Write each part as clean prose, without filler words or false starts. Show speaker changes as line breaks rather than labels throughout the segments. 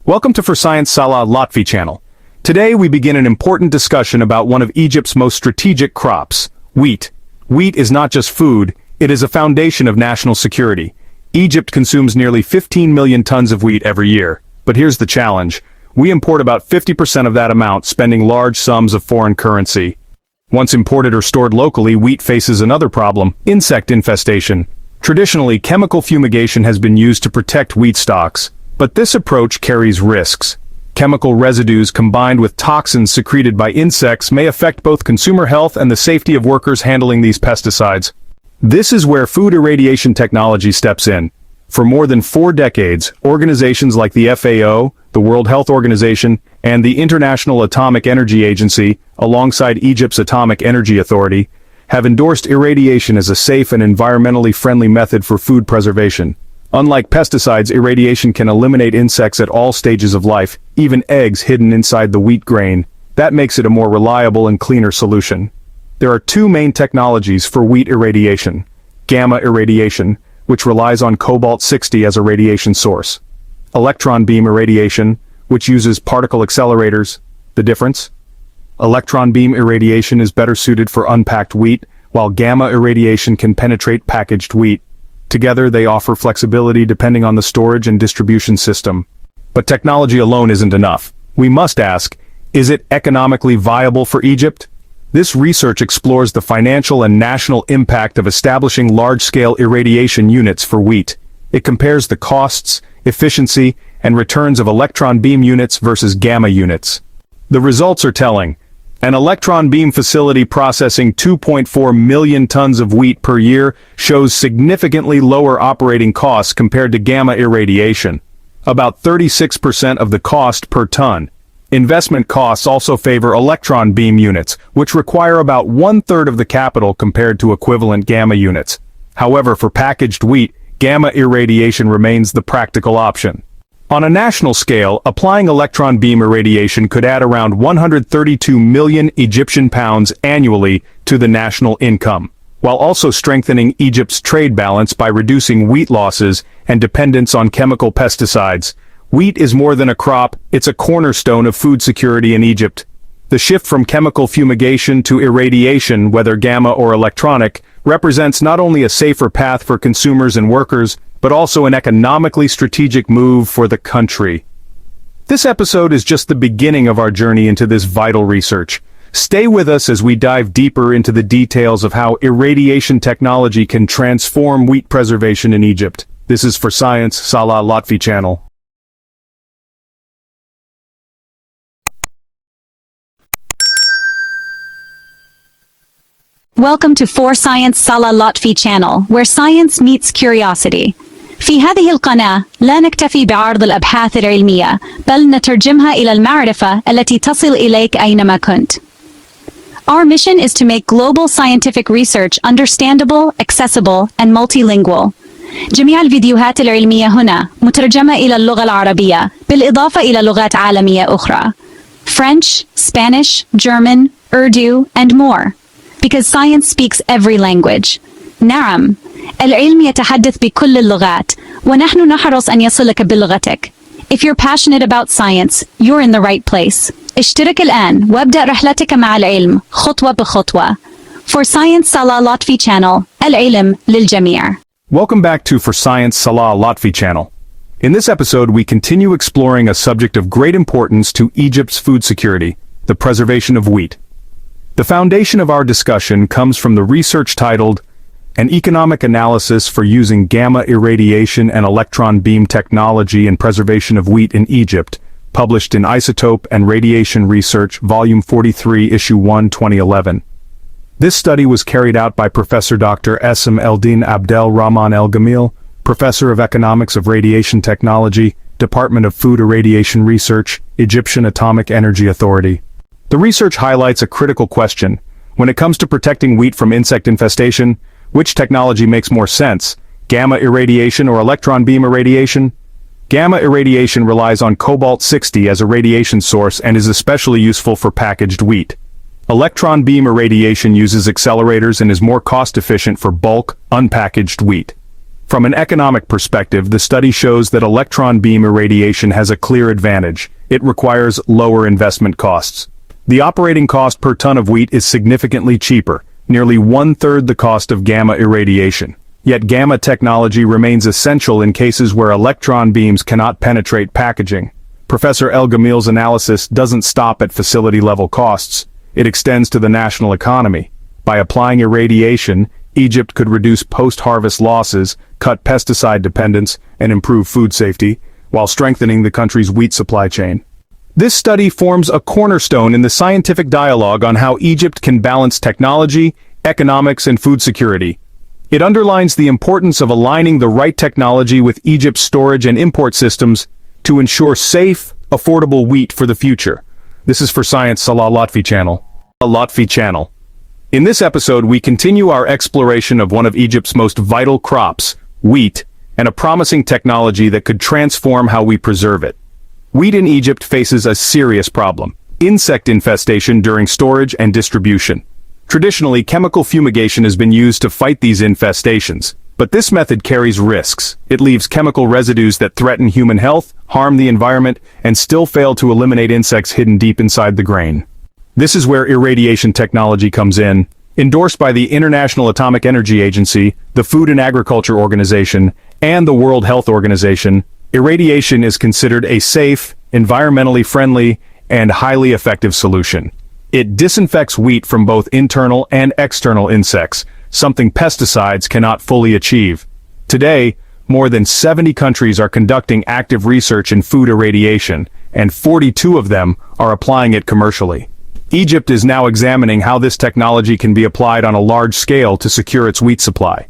Welcome to For Science Salah Lotfy channel. Today we begin an important discussion about one of Egypt's most strategic crops, wheat. Wheat is not just food, it is a foundation of national security. Egypt consumes nearly 15 million tons of wheat every year. But here's the challenge. We import about 50% of that amount, spending large sums of foreign currency. Once imported or stored locally, wheat faces another problem, insect infestation. Traditionally, chemical fumigation has been used to protect wheat stalks. But this approach carries risks. Chemical residues combined with toxins secreted by insects may affect both consumer health and the safety of workers handling these pesticides. This is where food irradiation technology steps in. For more than 4 decades, organizations like the FAO, the World Health Organization, and the International Atomic Energy Agency, alongside Egypt's Atomic Energy Authority, have endorsed irradiation as a safe and environmentally friendly method for food preservation. Unlike pesticides, irradiation can eliminate insects at all stages of life, even eggs hidden inside the wheat grain. That makes it a more reliable and cleaner solution. There are 2 main technologies for wheat irradiation. Gamma irradiation, which relies on cobalt-60 as a radiation source. Electron beam irradiation, which uses particle accelerators. The difference? Electron beam irradiation is better suited for unpacked wheat, while gamma irradiation can penetrate packaged wheat. Together, they offer flexibility depending on the storage and distribution system. But technology alone isn't enough. We must ask, is it economically viable for Egypt? This research explores the financial and national impact of establishing large-scale irradiation units for wheat. It compares the costs, efficiency, and returns of electron beam units versus gamma units. The results are telling. An electron beam facility processing 2.4 million tons of wheat per year shows significantly lower operating costs compared to gamma irradiation, about 36% of the cost per ton. Investment costs also favor electron beam units, which require about 1/3 of the capital compared to equivalent gamma units. However, for packaged wheat, gamma irradiation remains the practical option. On a national scale, applying electron beam irradiation could add around 132 million Egyptian pounds annually to the national income, while also strengthening Egypt's trade balance by reducing wheat losses and dependence on chemical pesticides. Wheat is more than a crop, it's a cornerstone of food security in Egypt. The shift from chemical fumigation to irradiation, whether gamma or electronic, represents not only a safer path for consumers and workers, but also an economically strategic move for the country. This episode is just the beginning of our journey into this vital research. Stay with us as we dive deeper into the details of how irradiation technology can transform wheat preservation in Egypt. This is For Science Salah Lotfy channel.
Welcome to For Science Salah Lotfy channel, where science meets curiosity. في هذه القناة لا نكتفي بعرض الأبحاث العلمية، بل نترجمها إلى المعرفة التي تصل إليك أينما كنت. Our mission is to make global scientific research understandable, accessible, and multilingual. جميع الفيديوهات العلمية هنا مترجمة إلى اللغة العربية، بالإضافة إلى لغات عالمية أخرى. French, Spanish, German, Urdu, and more. Because science speaks every language. نعم، العلم يتحدث بكل اللغات، ونحن نحرص أن يصلك بلغتك. If you're passionate about science, you're in the right place. اشترك الآن وابدأ رحلتك مع العلم خطوة بخطوة. For Science Salah Lotfy channel, العلم للجميع.
Welcome back to For Science Salah Lotfy channel. In this episode, we continue exploring a subject of great importance to Egypt's food security, the preservation of wheat. The foundation of our discussion comes from the research titled An Economic Analysis for Using Gamma Irradiation and Electron Beam Technology in Preservation of Wheat in Egypt, published in Isotope and Radiation Research, Volume 43, Issue 1, 2011. This study was carried out by Professor Dr. Essam Abdel Rahman El-Gamil, Professor of Economics of Radiation Technology, Department of Food Irradiation Research, Egyptian Atomic Energy Authority. The research highlights a critical question. When it comes to protecting wheat from insect infestation, which technology makes more sense, gamma irradiation or electron beam irradiation? Gamma irradiation relies on cobalt-60 as a radiation source and is especially useful for packaged wheat. Electron beam irradiation uses accelerators and is more cost-efficient for bulk, unpackaged wheat. From an economic perspective, the study shows that electron beam irradiation has a clear advantage. It requires lower investment costs. The operating cost per ton of wheat is significantly cheaper, nearly one-third the cost of gamma irradiation. Yet gamma technology remains essential in cases where electron beams cannot penetrate packaging. Professor El-Gamil's analysis doesn't stop at facility-level costs. It extends to the national economy. By applying irradiation, Egypt could reduce post-harvest losses, cut pesticide dependence, and improve food safety, while strengthening the country's wheat supply chain. This study forms a cornerstone in the scientific dialogue on how Egypt can balance technology, economics, and food security. It underlines the importance of aligning the right technology with Egypt's storage and import systems to ensure safe, affordable wheat for the future. This is for Science Salah Lotfy channel. Lotfy channel. In this episode, we continue our exploration of one of Egypt's most vital crops, wheat, and a promising technology that could transform how we preserve it. Wheat in Egypt faces a serious problem: insect infestation during storage and distribution. Traditionally, chemical fumigation has been used to fight these infestations, but this method carries risks. It leaves chemical residues that threaten human health, harm the environment, and still fail to eliminate insects hidden deep inside the grain. This is where irradiation technology comes in. Endorsed by the International Atomic Energy Agency, the Food and Agriculture Organization, and the World Health Organization, irradiation is considered a safe, environmentally friendly, and highly effective solution. It disinfects wheat from both internal and external insects, something pesticides cannot fully achieve. Today, more than 70 countries are conducting active research in food irradiation, and 42 of them are applying it commercially. Egypt is now examining how this technology can be applied on a large scale to secure its wheat supply.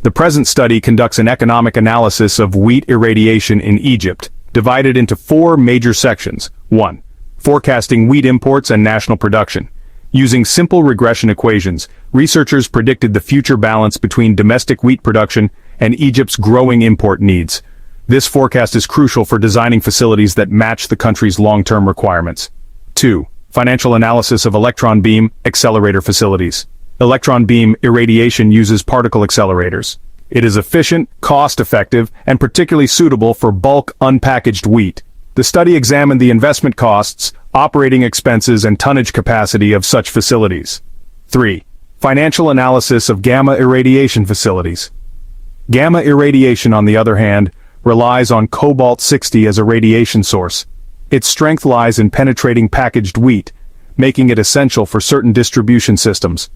The present study conducts an economic analysis of wheat irradiation in Egypt, divided into 4 major sections. 1. Forecasting wheat imports and national production. Using simple regression equations, researchers predicted the future balance between domestic wheat production and Egypt's growing import needs. This forecast is crucial for designing facilities that match the country's long-term requirements. 2. Financial analysis of electron beam accelerator facilities. Electron beam irradiation uses particle accelerators. It is efficient, cost-effective, and particularly suitable for bulk unpackaged wheat. The study examined the investment costs, operating expenses, and tonnage capacity of such facilities. 3. Financial analysis of gamma irradiation facilities. Gamma irradiation, on the other hand, relies on cobalt-60 as a radiation source. Its strength lies in penetrating packaged wheat, making it essential for certain distribution systems.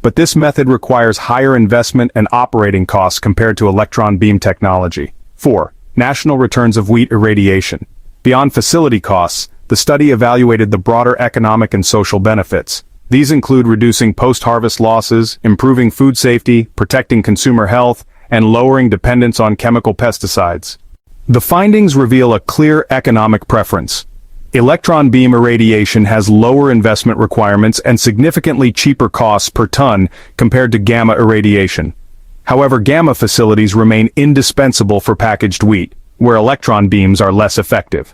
But this method requires higher investment and operating costs compared to electron beam technology. 4. National returns of wheat irradiation. Beyond facility costs, the study evaluated the broader economic and social benefits. These include reducing post-harvest losses, improving food safety, protecting consumer health, and lowering dependence on chemical pesticides. The findings reveal a clear economic preference. Electron beam irradiation has lower investment requirements and significantly cheaper costs per ton compared to gamma irradiation. However, gamma facilities remain indispensable for packaged wheat, where electron beams are less effective.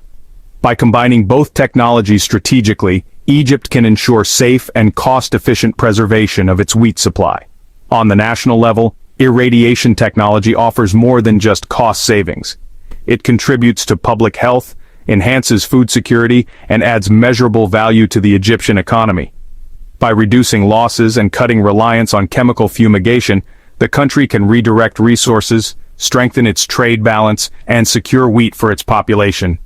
By combining both technologies strategically, Egypt can ensure safe and cost-efficient preservation of its wheat supply. On the national level, irradiation technology offers more than just cost savings. It contributes to public health, enhances food security, and adds measurable value to the Egyptian economy. By reducing losses and cutting reliance on chemical fumigation, the country can redirect resources, strengthen its trade balance, and secure wheat for its population.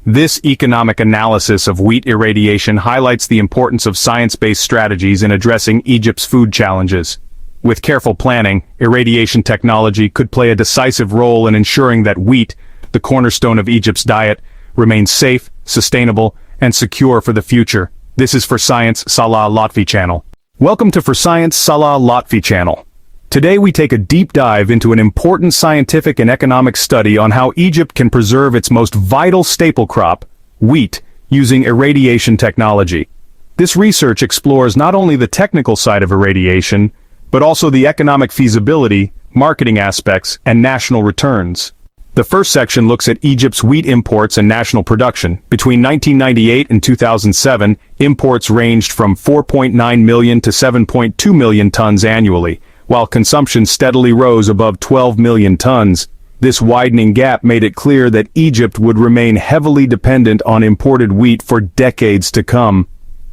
This economic analysis of wheat irradiation highlights the importance of science-based strategies in addressing Egypt's food challenges. With careful planning, irradiation technology could play a decisive role in ensuring that wheat, the cornerstone of Egypt's diet, remains safe, sustainable, and secure for the future. This is for Science Salah Lotfy channel. Welcome to For Science Salah Lotfy channel. Today we take a deep dive into an important scientific and economic study on how Egypt can preserve its most vital staple crop, wheat, using irradiation technology. This research explores not only the technical side of irradiation, but also the economic feasibility, marketing aspects, and national returns. The first section looks at Egypt's wheat imports and national production. Between 1998 and 2007, imports ranged from 4.9 million to 7.2 million tons annually, while consumption steadily rose above 12 million tons. This widening gap made it clear that Egypt would remain heavily dependent on imported wheat for decades to come.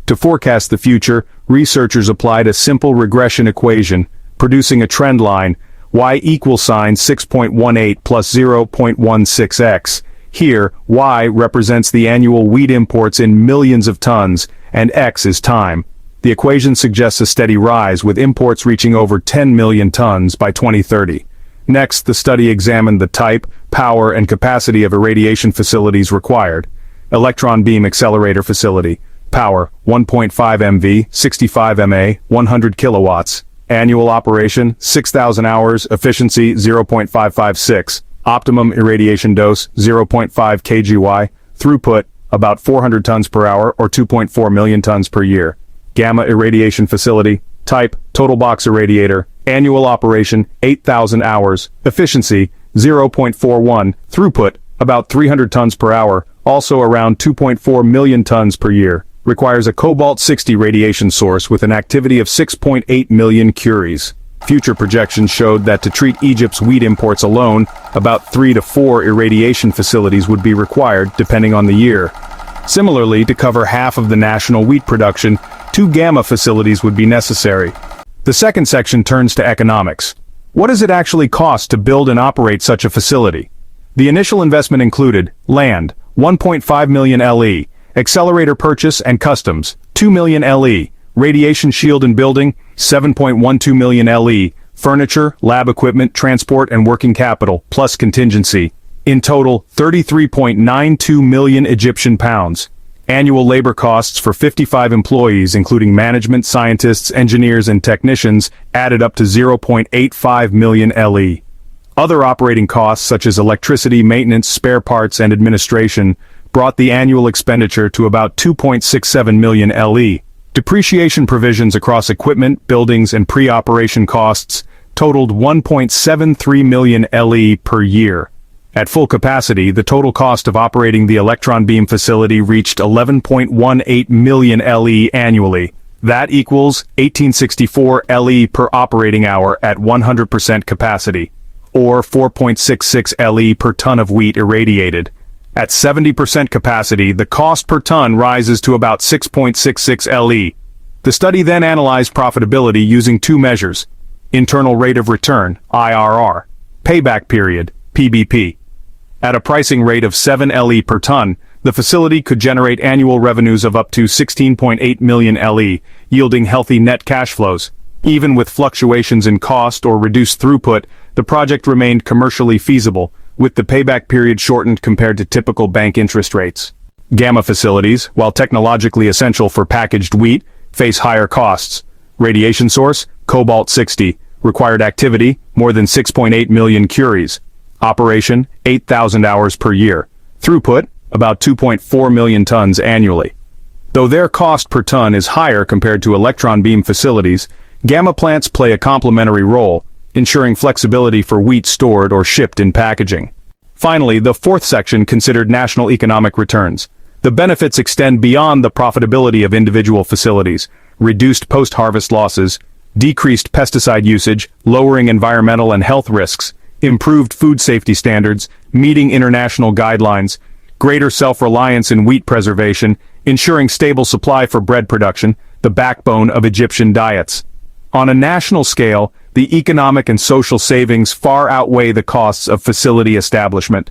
To forecast the future, researchers applied a simple regression equation, producing a trend line, y equals 6.18 plus 0.16x. Here, y represents the annual wheat imports in millions of tons, and x is time. The equation suggests a steady rise, with imports reaching over 10 million tons by 2030. Next, the study examined the type, power, and capacity of irradiation facilities required. Electron beam accelerator facility. Power, 1.5 MV, 65 MA, 100 kilowatts. Annual operation, 6,000 hours. Efficiency, 0.556. Optimum irradiation dose, 0.5 kgy. Throughput, about 400 tons per hour or 2.4 million tons per year. Gamma irradiation facility. Type, total box irradiator. Annual operation, 8,000 hours. Efficiency, 0.41. Throughput, about 300 tons per hour, also around 2.4 million tons per year. Requires a cobalt-60 radiation source with an activity of 6.8 million curies. Future projections showed that to treat Egypt's wheat imports alone, about 3 to 4 irradiation facilities would be required, depending on the year. Similarly, to cover half of the national wheat production, 2 gamma facilities would be necessary. The second section turns to economics. What does it actually cost to build and operate such a facility? The initial investment included land, 1.5 million LE, accelerator purchase and customs, 2 million LE, radiation shield and building, 7.12 million LE, furniture, lab equipment, transport and working capital, plus contingency. In total, 33.92 million Egyptian pounds. Annual labor costs for 55 employees, including management, scientists, engineers, and technicians, added up to 0.85 million LE. Other operating costs, such as electricity, maintenance, spare parts, and administration, brought the annual expenditure to about 2.67 million LE. Depreciation provisions across equipment, buildings, and pre-operation costs totaled 1.73 million LE per year. At full capacity, the total cost of operating the electron beam facility reached 11.18 million LE annually. That equals 1864 LE per operating hour at 100% capacity, or 4.66 LE per ton of wheat irradiated. At 70% capacity, the cost per ton rises to about 6.66 LE. The study then analyzed profitability using 2 measures: internal rate of return, IRR, payback period, PBP. At a pricing rate of 7 LE per ton, the facility could generate annual revenues of up to 16.8 million LE, yielding healthy net cash flows. Even with fluctuations in cost or reduced throughput, the project remained commercially feasible, with the payback period shortened compared to typical bank interest rates. Gamma facilities, while technologically essential for packaged wheat, face higher costs. Radiation source, cobalt-60. Required activity, more than 6.8 million curies. Operation, 8,000 hours per year. Throughput, about 2.4 million tons annually. Though their cost per ton is higher compared to electron beam facilities, gamma plants play a complementary role, ensuring flexibility for wheat stored or shipped in packaging. Finally, the fourth section considered national economic returns. The benefits extend beyond the profitability of individual facilities: reduced post-harvest losses, decreased pesticide usage, lowering environmental and health risks, improved food safety standards, meeting international guidelines, greater self-reliance in wheat preservation, ensuring stable supply for bread production, the backbone of Egyptian diets. On a national scale, the economic and social savings far outweigh the costs of facility establishment.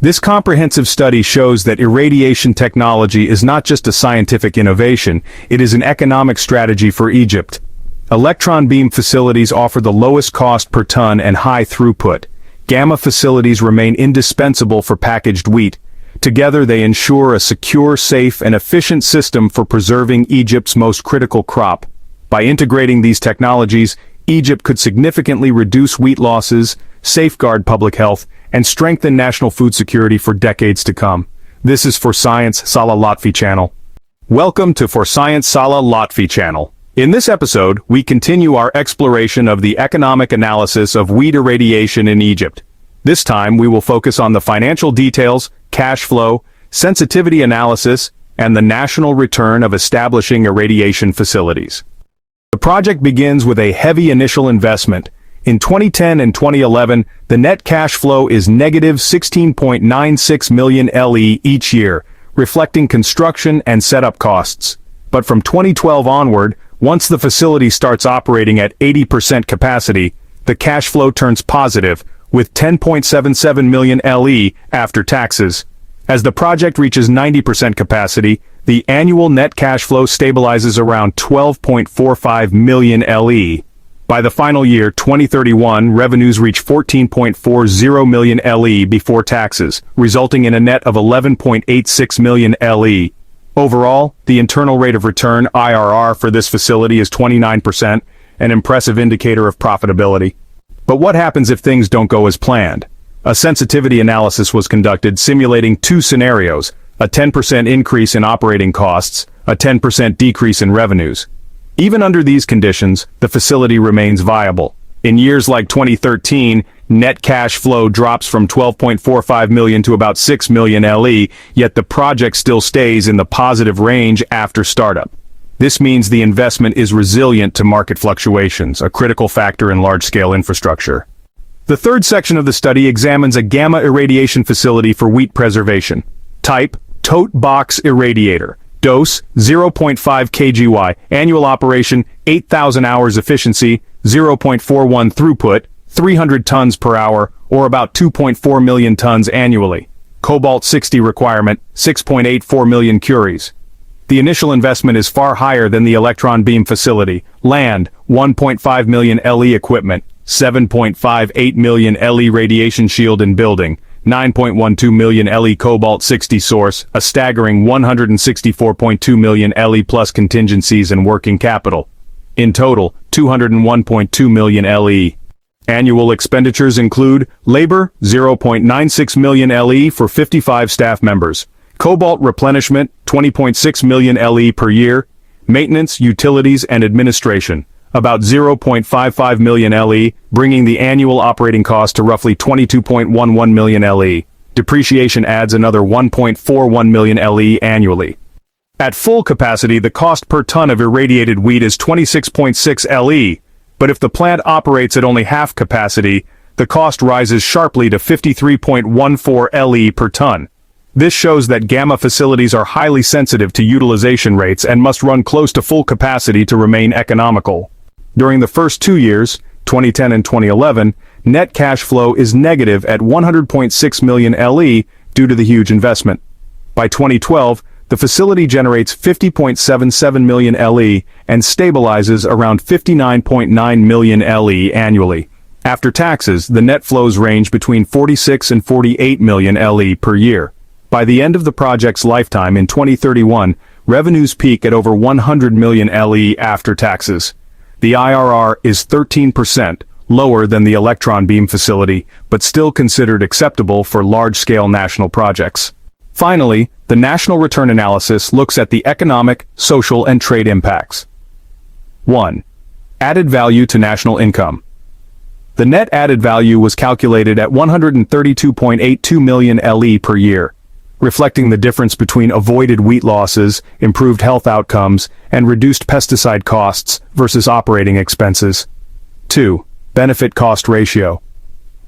This comprehensive study shows that irradiation technology is not just a scientific innovation, it is an economic strategy for Egypt. Electron beam facilities offer the lowest cost per ton and high throughput. Gamma facilities remain indispensable for packaged wheat. Together they ensure a secure, safe, and efficient system for preserving Egypt's most critical crop. By integrating these technologies, Egypt could significantly reduce wheat losses, safeguard public health, and strengthen national food security for decades to come. This is For Science Salah Lotfy channel. Welcome to For Science Salah Lotfy channel. In this episode, we continue our exploration of the economic analysis of wheat irradiation in Egypt. This time we will focus on the financial details, cash flow, sensitivity analysis, and the national return of establishing irradiation facilities. The project begins with a heavy initial investment. In 2010 and 2011, the net cash flow is negative 16.96 million LE each year, reflecting construction and setup costs. But from 2012 onward, once the facility starts operating at 80% capacity, the cash flow turns positive, with 10.77 million LE after taxes. As the project reaches 90% capacity, the annual net cash flow stabilizes around 12.45 million LE. By the final year, 2031, revenues reach 14.40 million LE before taxes, resulting in a net of 11.86 million LE. Overall, the internal rate of return (IRR) for this facility is 29%, an impressive indicator of profitability. But what happens if things don't go as planned? A sensitivity analysis was conducted simulating two scenarios: a 10% increase in operating costs, a 10% decrease in revenues. Even under these conditions, the facility remains viable. In years like 2013, net cash flow drops from 12.45 million to about 6 million LE, yet the project still stays in the positive range after startup. This means the investment is resilient to market fluctuations, a critical factor in large-scale infrastructure. The third section of the study examines a gamma irradiation facility for wheat preservation. Type: tote box irradiator. Dose: 0.5 kgy. Annual operation: 8,000 hours. Efficiency: 0.41 throughput, 300 tons per hour, or about 2.4 million tons annually. Cobalt-60 requirement: 6.84 million curies. The initial investment is far higher than the Electron beam facility. Land: 1.5 million LE. Equipment: 7.58 million LE. Radiation shield and building: 9.12 million LE. Cobalt-60 source, a staggering 164.2 million LE plus contingencies and working capital. In total, 201.2 million LE. Annual expenditures include labor, 0.96 million LE for 55 staff members. Cobalt replenishment, 20.6 million LE per year. Maintenance, utilities, and administration, about 0.55 million LE, bringing the annual operating cost to roughly 22.11 million LE. Depreciation adds another 1.41 million LE annually. At full capacity, the cost per ton of irradiated wheat is 26.6 LE, but if the plant operates at only half capacity, the cost rises sharply to 53.14 LE per ton. This shows that gamma facilities are highly sensitive to utilization rates and must run close to full capacity to remain economical. During the first 2 years, 2010 and 2011, net cash flow is negative at 100.6 million LE due to the huge investment. By 2012, the facility generates 50.77 million LE and stabilizes around 59.9 million LE annually. After taxes, the net flows range between 46 and 48 million LE per year. By the end of the project's lifetime in 2031, revenues peak at over 100 million LE after taxes. The IRR is 13%, lower than the Electron beam facility, but still considered acceptable for large-scale national projects. Finally, the national return analysis looks at the economic, social, and trade impacts. 1. Added value to national income. The net added value was calculated at 132.82 million LE per year, reflecting the difference between avoided wheat losses, improved health outcomes, and reduced pesticide costs versus operating expenses. 2. Benefit-cost ratio.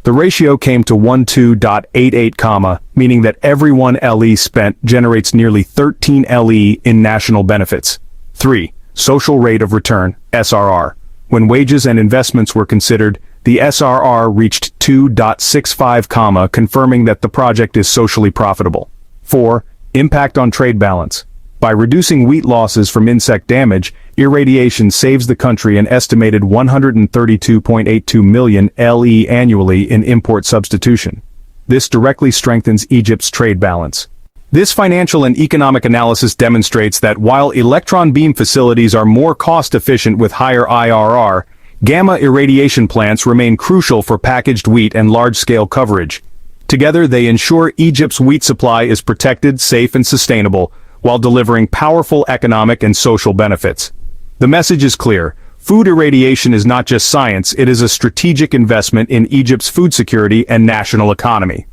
The ratio came to 12.88, meaning that every 1 LE spent generates nearly 13 LE in national benefits. 3. Social rate of return, SRR. When wages and investments were considered, the SRR reached 2.65, confirming that the project is socially profitable. 4. Impact on trade balance. By reducing wheat losses from insect damage, irradiation saves the country an estimated 132.82 million LE annually in import substitution. This directly strengthens Egypt's trade balance. This financial and economic analysis demonstrates that while electron beam facilities are more cost-efficient with higher IRR, gamma irradiation plants remain crucial for packaged wheat and large-scale coverage. Together, they ensure Egypt's wheat supply is protected, safe, and sustainable, while delivering powerful economic and social benefits. The message is clear: food irradiation is not just science, it is a strategic investment in Egypt's food security and national economy.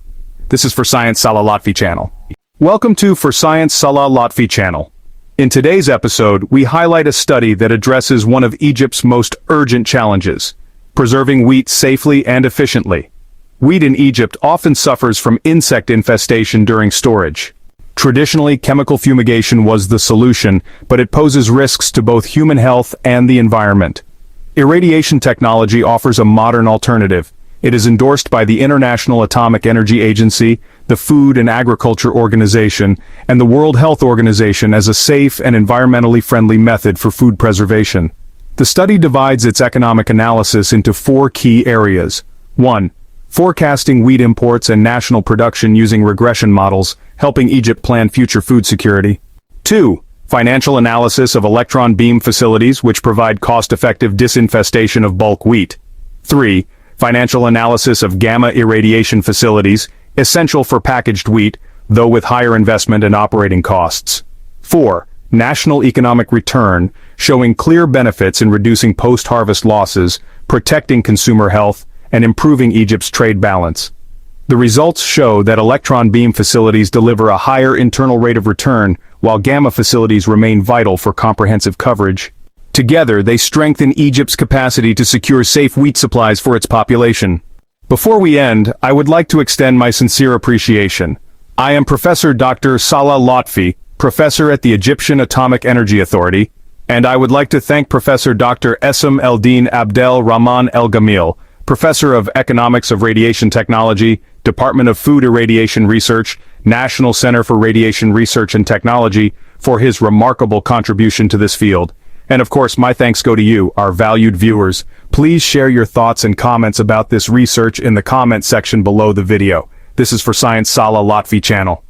This is For Science Salah Lotfy channel. Welcome to For Science Salah Lotfy channel. In today's episode, we highlight a study that addresses one of Egypt's most urgent challenges: preserving wheat safely and efficiently. Wheat in Egypt often suffers from insect infestation during storage. Traditionally, chemical fumigation was the solution, but it poses risks to both human health and the environment. Irradiation technology offers a modern alternative. It is endorsed by the International Atomic Energy Agency, the Food and Agriculture Organization, and the World Health Organization as a safe and environmentally friendly method for food preservation. The study divides its economic analysis into 4 key areas. 1. Forecasting wheat imports and national production using regression models, helping Egypt plan future food security. 2. Financial analysis of electron beam facilities which provide cost-effective disinfestation of bulk wheat. 3. Financial analysis of gamma irradiation facilities, essential for packaged wheat, though with higher investment and operating costs. 4. National economic return, showing clear benefits in reducing post-harvest losses, protecting consumer health, and improving Egypt's trade balance. The results show that electron beam facilities deliver a higher internal rate of return, while gamma facilities remain vital for comprehensive coverage. Together, they strengthen Egypt's capacity to secure safe wheat supplies for its population. Before we end, I would like to extend my sincere appreciation. I am Professor Dr. Salah Lotfy, professor at the Egyptian Atomic Energy Authority, and I would like to thank Professor Dr. Essam Abdel Rahman El-Gamil, Professor of Economics of Radiation Technology, Department of Food Irradiation Research, National Center for Radiation Research and Technology, for his remarkable contribution to this field. And of course, my thanks go to you, our valued viewers. Please share your thoughts and comments about this research in the comment section below the video. This is for Science Salah Lotfy channel.